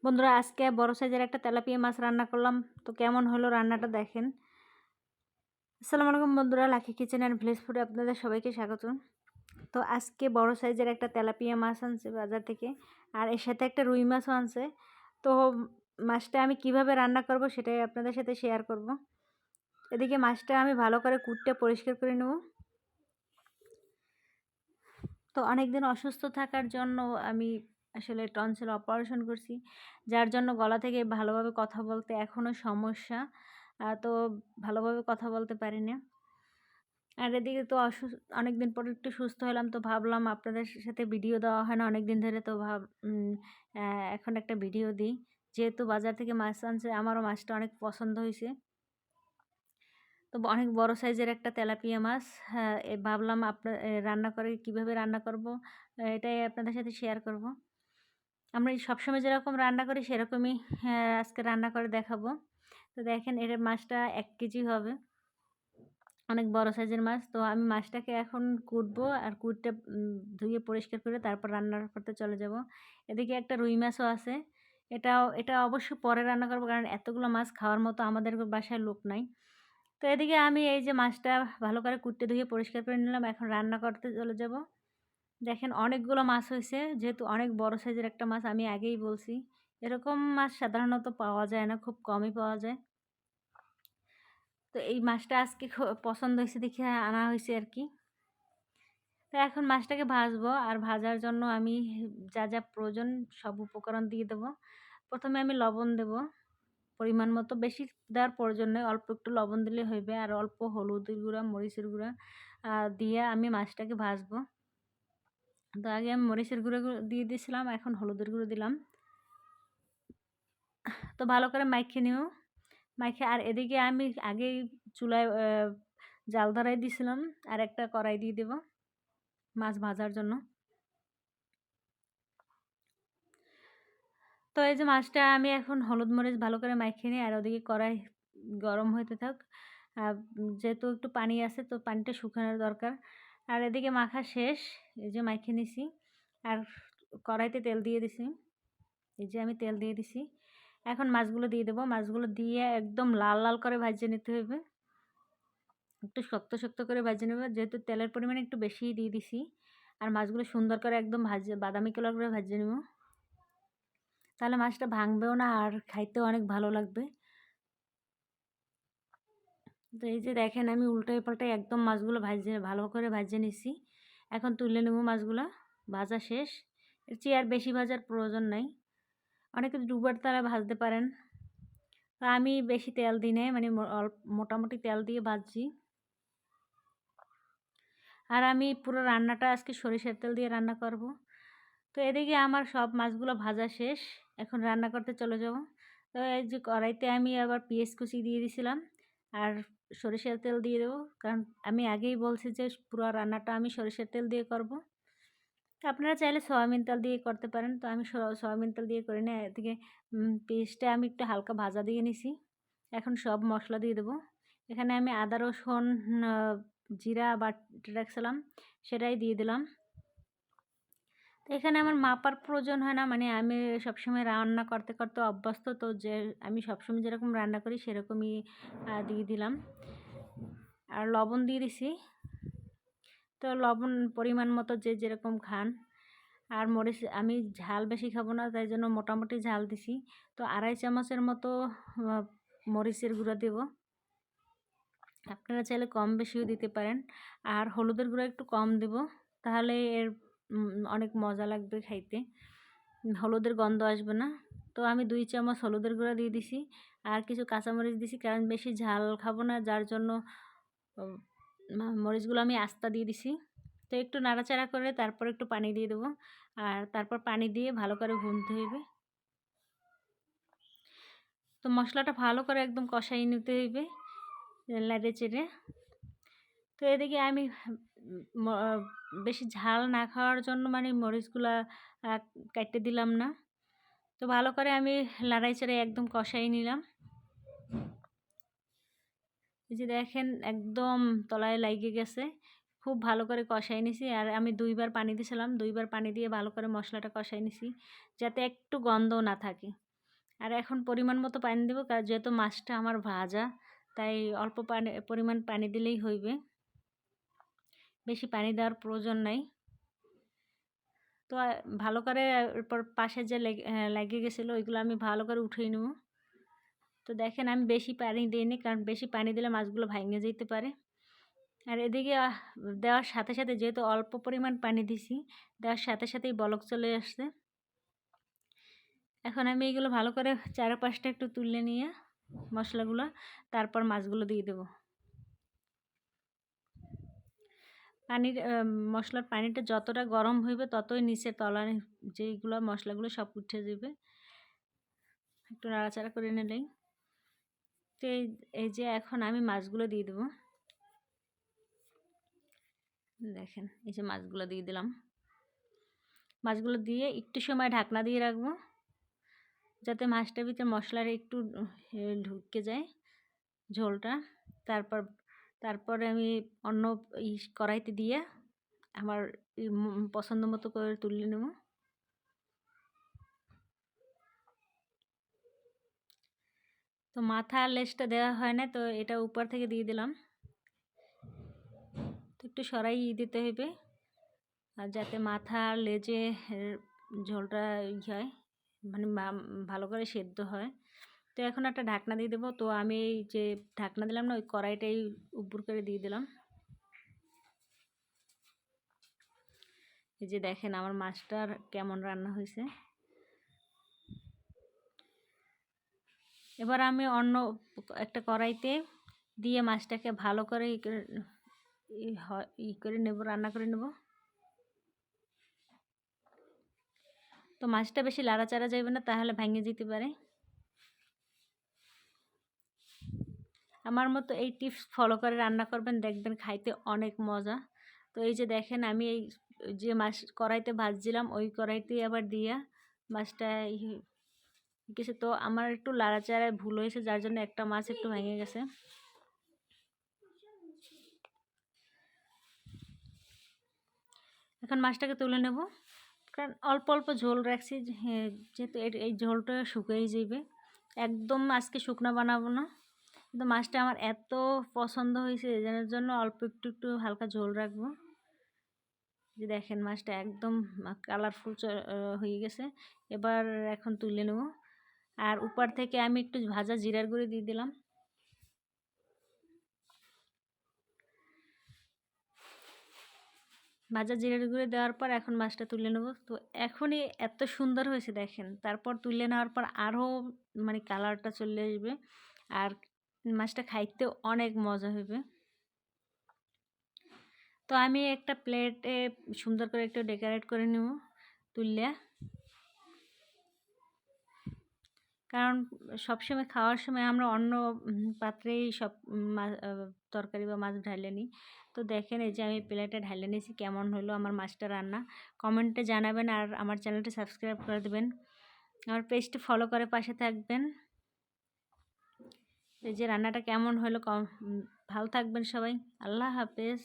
বন্ধুরা আজকে বড় সাইজের একটা তেলাপিয়া মাছ রান্না করলাম। তো কেমন হলো রান্নাটা দেখেন। আসসালামু আলাইকুম বন্ধুরা, লাকি কিচেন অ্যান্ড ভিলেজ ফুডে আপনাদের সবাইকে স্বাগতম। তো আজকে বড় সাইজের একটা তেলাপিয়া মাছ আনছে বাজার থেকে, আর এর সাথে একটা রুই মাছও আনছে। তো মাছটা আমি কিভাবে রান্না করব সেটাই আপনাদের সাথে শেয়ার করব। এদিকে মাছটা আমি ভালো করে কুটে পরিষ্কার করে নেব। তো অনেকদিন অসুস্থ থাকার জন্য আমি আসলে টনসিল অপারেশন করছি, যার জন্য গলা থেকে ভালোভাবে কথা বলতে এখনও সমস্যা। তো ভালোভাবে কথা বলতে পারি না। আর এদিকে তো অনেকদিন পর একটু সুস্থ হলাম, তো ভাবলাম আপনাদের সাথে ভিডিও দেওয়া হয় না অনেকদিন ধরে, তো এখন একটা ভিডিও দিই। যেহেতু বাজার থেকে মাছ আনছে, আমারও মাছটা অনেক পছন্দ হয়েছে। তো অনেক বড় সাইজের একটা তেলাপিয়া মাছ। হ্যাঁ, ভাবলাম রান্না করে কিভাবে রান্না করব এটাই আপনাদের সাথে শেয়ার করব। আমরা সবসময় যেরকম রান্না করি সেরকমই আজকে রান্না করে দেখাবো। তো দেখেন এর মাছটা 1 কেজি হবে, অনেক বড় সাইজের মাছ। তো আমি মাছটাকে এখন কুটবো, আর কুটে ধুয়ে পরিষ্কার করে তারপর রান্না করতে চলে যাব। এদিকে একটা রুই মাছও আছে, এটা অবশ্য পরে রান্না করবো, কারণ এতগুলো মাছ খাওয়ার মতো আমাদের বাসায় লোক নাই। তো এদিকে আমি এই যে মাছটা ভালো করে কুটে ধুয়ে পরিষ্কার করে নিলাম, এখন রান্না করতে চলে যাব। দেখেন অনেকগুলো মাছ হয়েছে, যেহেতু অনেক বড় সাইজের একটা মাছ, আমি আগেই বলছি এরকম মাছ সাধারণত পাওয়া যায় না, খুব কমই পাওয়া যায়। তো এই মাছটা আজকে পছন্দ হয়েছে দেখে আনা হয়েছে আর কি। তো এখন মাছটাকে ভাজবো, আর ভাজার জন্য আমি যা যা প্রয়োজন সব উপকরণ দিয়ে দেবো। প্রথমে আমি লবণ দেব পরিমাণ মতো, বেশি দেওয়ার প্রয়োজন নেই, অল্প একটু লবণ দিলে হইবে। আর অল্প হলুদের গুঁড়া, মরিচের গুঁড়া দিয়ে আমি মাছটাকে ভাজবো। তো আগে আমি মরিচের গুঁড়ো দিয়ে দিয়েছিলাম, এখন হলুদের গুঁড়ো দিলাম। তো ভালো করে মাখিয়ে নিও, মাখিয়ে। আর এদিকে আমি আগেই চুলায় জাল ধরাই দিয়েছিলাম, আর একটা কড়াই দিয়ে দেব মাছ ভাজার জন্য। তো এই যে মাছটা আমি এখন হলুদ মরিচ ভালো করে মাখিয়ে নিই, আর ওদিকে কড়াই গরম হতে থাক। যেহেতু একটু পানি আছে, তো পানিটা শুকানোর দরকার। আর এদিকে মাখা শেষ, এই যে মাখিয়ে নিছি। আর কড়াইতে তেল দিয়ে দিছি, এই যে আমি তেল দিয়ে দিছি। এখন মাছগুলো দিয়ে দেবো, মাছগুলো দিয়ে একদম লাল লাল করে ভাজিয়ে নিতে হবে, একটু শক্ত শক্ত করে ভাজিয়ে নেবে, যেহেতু তেলের পরিমাণ একটু বেশিই দিয়ে দিছি। আর মাছগুলো সুন্দর করে একদম বাদামি কালার করে ভাজিয়ে নেব, তাহলে মাছটা ভাঙবেও না, আর খাইতেও অনেক ভালো লাগবে। তো এই যে দেখেন আমি উল্টাই পাল্টাই একদম মাছগুলো ভালো করে ভাজিয়ে নিছি। এখন তুলে নেব মাছগুলো, ভাজা শেষ। এর চেয়ে আর বেশি ভাজার প্রয়োজন নাই, অনেকে দুবার তারা ভাজতে পারেন। তো আমি বেশি তেল দিই নাই, মানে মোটামুটি তেল দিয়ে ভাজছি। আর আমি পুরো রান্নাটা আজকে সরিষার তেল দিয়ে রান্না করব। তো এদিকে আমার সব মাছগুলো ভাজা শেষ, এখন রান্না করতে চলে যাব। তো এই যে কড়াইতে আমি আবার পেঁয়াজ কুচি দিয়ে দিয়েছিলাম, আর সরিষার তেল দিয়ে দেবো, কারণ আমি আগেই বলছি যে পুরো রান্নাটা আমি সরিষার তেল দিয়ে করব। তো আপনারা চাইলে সয়াবিন তেল দিয়ে করতে পারেন, তো আমি সয়াবিন তেল দিয়ে করি না। এদিকে পেঁয়াজটা আমি একটু হালকা ভাজা দিয়ে নিছি, এখন সব মশলা দিয়ে দেবো। এখানে আমি আদা রসুন জিরা বাটে রাখছিলাম, সেটাই দিয়ে দিলাম। তো এখানে আমার মাপার প্রয়োজন হয় না, মানে আমি সবসময় রান্না করতে করতে অভ্যস্ত, তো যে আমি সবসময় যেরকম রান্না করি সেরকমই দিয়ে দিলাম। আর লবণ দিয়ে দিছি, তো লবণ পরিমাণ মতো যে যেরকম খান। আর মরিচ আমি ঝাল বেশি খাবো না, তাই জন্য মোটামুটি ঝাল দিছি। তো 2.5 চামচের মতো মরিচের গুঁড়া দেব, আপনারা চাইলে কম বেশিও দিতে পারেন। আর হলুদের গুঁড়া একটু কম দেব, তাহলে এর অনেক মজা লাগবে খাইতে, হলুদের গন্ধ আসবে না। তো আমি 2 চামচ হলুদের গুঁড়া দিয়ে দিছি, আর কিছু কাঁচামরিচ দিছি, কারণ বেশি ঝাল খাবো না, যার জন্য মরিচগুলো আমি আস্তা দিয়ে দিছি। তো একটু নাড়াচাড়া করে তারপর একটু পানি দিয়ে দেবো, আর তারপর পানি দিয়ে ভালো করে ভুনতে হইবে। তো মশলাটা ভালো করে একদম কষাই নিতে হইবে নেড়ে চেড়ে। তো এদিকে আমি বেশি ঝাল না খাওয়ার জন্য মানে মরিচগুলা কাটতে দিলাম না। তো ভালো করে আমি লাড়াই চাড়াই একদম কষাই নিলাম। এই যে দেখেন একদম তলায় লাগিয়ে গেছে, খুব ভালো করে কষাই নিছি। আর আমি 2 বার পানি দিয়েছিলাম, 2 বার পানি দিয়ে ভালো করে মশলাটা কষাই নিছি, যাতে একটু গন্ধ না থাকে। আর এখন পরিমাণ মতো পানি দেবো, কারণ যেহেতু মাছটা আমার ভাজা, তাই অল্প পরিমাণ পানি দিলেই হইবে, বেশি পানি দেওয়ার প্রয়োজন নাই। তো ভালো করে এরপর পাশে যে লেগে গেছিলো ওইগুলো আমি ভালো করে উঠিয়ে নেব। তো দেখেন আমি বেশি পানি দিইনি, কারণ বেশি পানি দিলে মাছগুলো ভেঙে যেতে পারে। আর এদিকে দেওয়ার সাথে সাথে, যেহেতু অল্প পরিমাণ পানি দিছি, দেওয়ার সাথে সাথেই বলক চলে আসছে। এখন আমি এইগুলো ভালো করে চারপাশটা একটু তুলে নিয়ে মশলাগুলো, তারপর মাছগুলো দিয়ে দেবো। পানির মশলার পানিটা যতটা গরম হইবে ততই নিচে তলার যেইগুলো মশলাগুলো সব উঠে যাবে। একটু নাড়াচাড়া করে নিলেই। তো এই যে এখন আমি মাছগুলো দিয়ে দেবো। দেখেন এই যে মাছগুলো দিয়ে দিলাম। মাছগুলো দিয়ে একটু সময় ঢাকনা দিয়ে রাখবো, যাতে মাছটার ভিতরে মশলার একটু ঢুকে যায় ঝোলটা। তারপরে আমি অন্য কড়াইতে দিয়ে আমার পছন্দ মতো করে তুলে নেব। তো মাথা আর লেজটা দেওয়া হয় না, তো এটা উপর থেকে দিয়ে দিলাম। তো একটু সরাই দিতে হবে, আর যাতে মাথা আর লেজে ঝোলটা হয়, মানে ভালো করে সেদ্ধ হয়। তো এখন একটা ঢাকনা দিয়ে দেবো। তো আমি এই যে ঢাকনা দিলাম না, ওই কড়াইটাই উপর করে দিয়ে দিলাম। এই যে দেখেন আমার মাছটার কেমন রান্না হয়েছে। এবার আমি অন্য একটা কড়াইতে দিয়ে মাছটাকে ভালো করে করে নেব, রান্না করে নেব। তো মাছটা বেশি লাড়াচাড়া যাবে না, তাহলে ভেঙে যেতে পারে। আমার মতো এই টিপস ফলো করে রান্না করবেন, দেখবেন খাইতে অনেক মজা। তো এই যে দেখেন আমি এই যে মাছ কড়াইতে ভাজছিলাম, ওই কড়াইতেই আবার দিয়া মাছটা গেছে। তো আমার একটু লাড়াচাড়ায় ভুল হয়েছে, যার জন্য একটা মাছ একটু ভেঙে গেছে। এখন মাছটাকে তুলে নেব, কারণ অল্প অল্প ঝোল রাখছি, যেহেতু এই ঝোলটা শুকিয়ে যাবে। একদম আজকে শুকনো বানাবো না, কিন্তু মাছটা আমার এত পছন্দ হয়েছে, এর জন্য অল্প একটু একটু হালকা ঝোল রাখবো। যে দেখেন মাছটা একদম কালারফুল হয়ে গেছে। এবার এখন তুলে নেব। আর উপর থেকে আমি একটু ভাজা জিরার গুঁড়ি দিয়ে দিলাম। ভাজা জিরার গুঁড়ি দেওয়ার পর এখন মাছটা তুলে নেব। তো এখনই এত সুন্দর হয়েছে দেখেন, তারপর তুলে নেওয়ার পর আরও মানে কালারটা চলে আসবে, আর মাছটা খাইতে অনেক মজা হবে। তো আমি একটা প্লেটে সুন্দর করে একটু ডেকোরেট করে নেব তুললে, কারণ সবসময় খাওয়ার সময় আমরা অন্য পাত্রেই সব তরকারি বা মাছ ঢালে নিই। তো দেখেন এই যে আমি প্লেটে ঢালে নিয়েছি, কেমন হলো আমার মাছটা রান্না কমেন্টে জানাবেন, আর আমার চ্যানেলটি সাবস্ক্রাইব করে দেবেন, আমার পেজটি ফলো করে পাশে থাকবেন। এই যে রান্নাটা কেমন হলো ভালো থাকবেন সবাই। আল্লাহ হাফেজ।